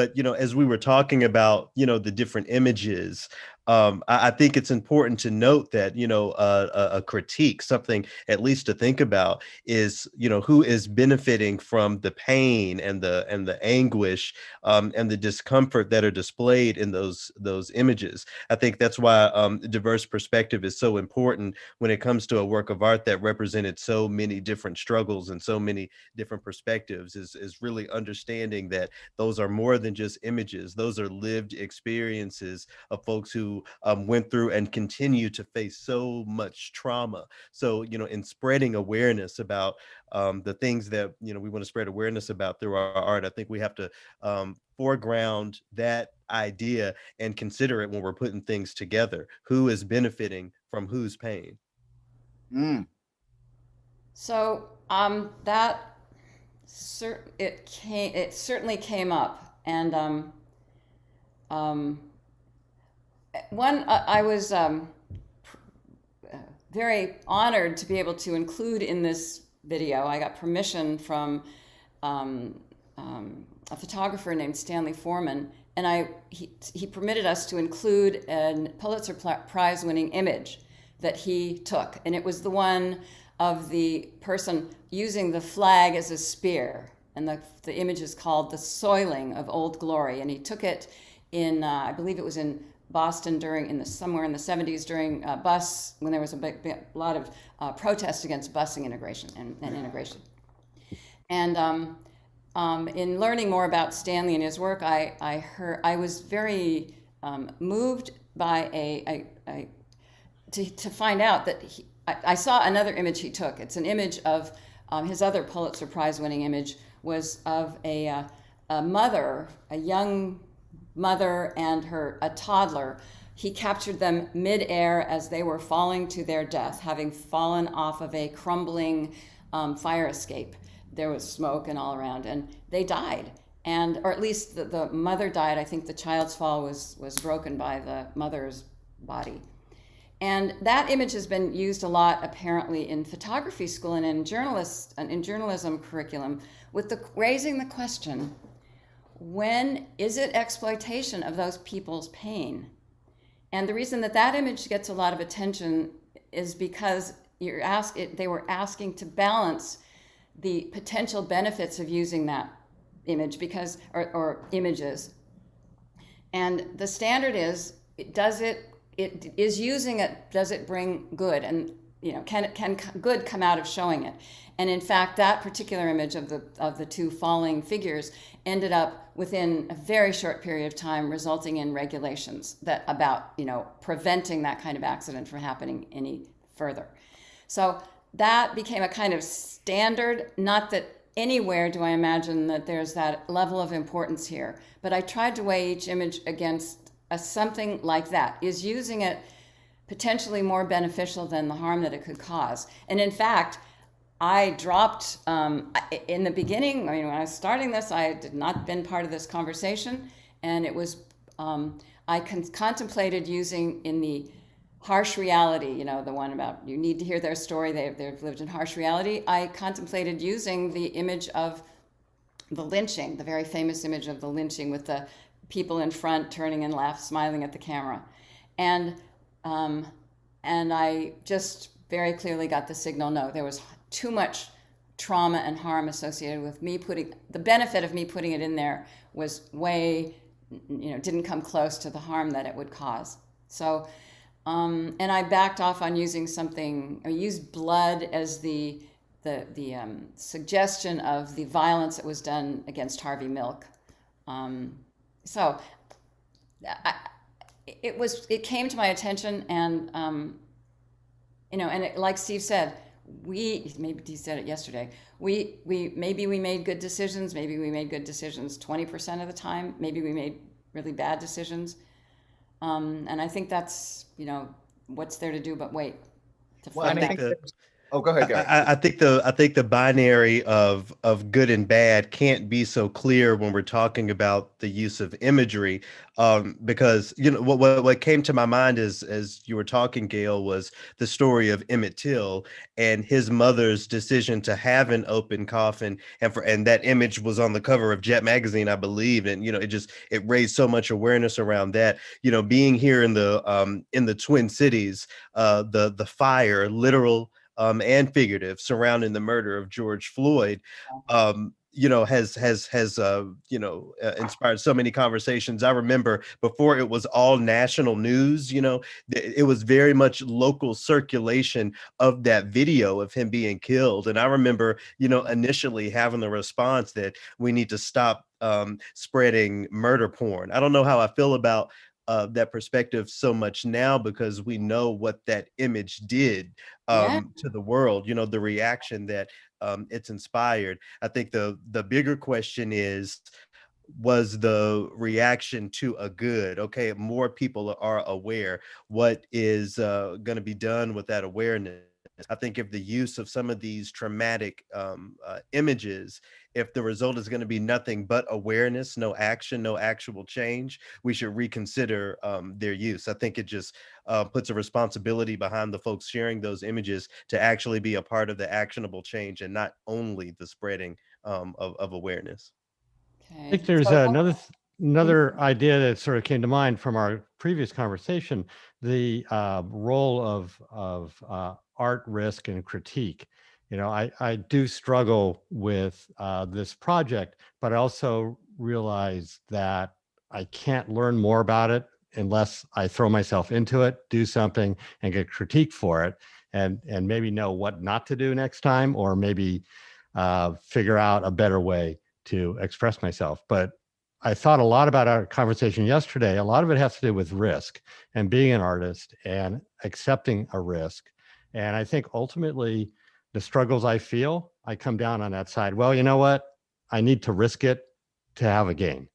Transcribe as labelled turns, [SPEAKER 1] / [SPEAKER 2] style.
[SPEAKER 1] But, as we were talking about, the different images, I think it's important to note that, a critique, something at least to think about is, who is benefiting from the pain and the anguish, and the discomfort that are displayed in those images. I think that's why diverse perspective is so important when it comes to a work of art that represented so many different struggles and so many different perspectives, is really understanding that those are more than just images. Those are lived experiences of folks who went through and continue to face so much trauma. So, in spreading awareness about the things that, we want to spread awareness about through our art, I think we have to foreground that idea and consider it when we're putting things together. Who is benefiting from whose pain?
[SPEAKER 2] Mm.
[SPEAKER 3] So it certainly came up, and um, I was very honored to be able to include in this video. I got permission from a photographer named Stanley Foreman, and he permitted us to include a Pulitzer Prize winning image that he took, and it was the one of the person using the flag as a spear, and the image is called "The Soiling of Old Glory," and he took it in I believe it was in Boston somewhere in the 70s during when there was a lot of protests against busing integration and integration. And in learning more about Stanley and his work, I was very moved by to find out that I saw another image he took. It's an image of his other Pulitzer Prize winning image was of a mother, a young mother and a toddler. He captured them midair as they were falling to their death, having fallen off of a crumbling fire escape. There was smoke and all around, and they died. Or at least the mother died. I think the child's fall was broken by the mother's body. And that image has been used a lot, apparently, in photography school and in journalism curriculum, with raising the question: when is it exploitation of those people's pain? And the reason that image gets a lot of attention is because they were asking to balance the potential benefits of using that image or images. And the standard is, does it bring good? And can good come out of showing it? And in fact, that particular image of the two falling figures ended up within a very short period of time resulting in regulations about preventing that kind of accident from happening any further. So that became a kind of standard. Not that anywhere do I imagine that there's that level of importance here, but I tried to weigh each image against something like that. Is using it potentially more beneficial than the harm that it could cause? And in fact, I dropped, in the beginning, when I was starting this, I had not been part of this conversation, and it was, I contemplated using in the harsh reality, the one about you need to hear their story, they've lived in harsh reality. I contemplated using the image of the lynching, the very famous image of the lynching with the people in front turning and smiling at the camera. And I just very clearly got the signal, no, there was too much trauma and harm associated with the benefit of me putting it in there was way, didn't come close to the harm that it would cause. So, and I backed off on using I used blood as the suggestion of the violence that was done against Harvey Milk. So it came to my attention, and like Steve said, maybe he said it yesterday, maybe we made good decisions, maybe we made good decisions 20% of the time, maybe we made really bad decisions, and I think that's what's there to do but wait to
[SPEAKER 1] Well,
[SPEAKER 3] find
[SPEAKER 1] I think
[SPEAKER 3] out.
[SPEAKER 2] Oh, go ahead, Garrett.
[SPEAKER 1] I think the binary of good and bad can't be so clear when we're talking about the use of imagery, because you know what came to my mind is as you were talking, Gail, was the story of Emmett Till and his mother's decision to have an open coffin, and that image was on the cover of Jet magazine, I believe, and you know it raised so much awareness around that. You know, being here in the Twin Cities, the fire, literal and figurative, surrounding the murder of George Floyd, you know, has you know, inspired so many conversations. I remember before it was all national news, you know, it was very much local circulation of that video of him being killed. And I remember, you know, initially having the response that we need to stop spreading murder porn. I don't know how I feel about that perspective so much now, because we know what that image did
[SPEAKER 3] Yeah.
[SPEAKER 1] to the world, you know, the reaction that it's inspired. I think the bigger question is, was the reaction to a good? Okay, more people are aware. What is going to be done with that awareness? I think if the use of some of these traumatic images, if the result is going to be nothing but awareness, no action, no actual change, we should reconsider their use. I think it just puts a responsibility behind the folks sharing those images to actually be a part of the actionable change and not only the spreading of awareness.
[SPEAKER 4] I
[SPEAKER 3] Okay.
[SPEAKER 4] think there's
[SPEAKER 3] So,
[SPEAKER 4] another idea that sort of came to mind from our previous conversation: the role of art, risk, and critique. You know, I do struggle with this project, but I also realize that I can't learn more about it unless I throw myself into it, do something, and get critique for it, and maybe know what not to do next time, or maybe figure out a better way to express myself. But I thought a lot about our conversation yesterday. A lot of it has to do with risk and being an artist and accepting a risk. And I think ultimately the struggles I feel, I come down on that side. Well, you know what? I need to risk it to have a gain.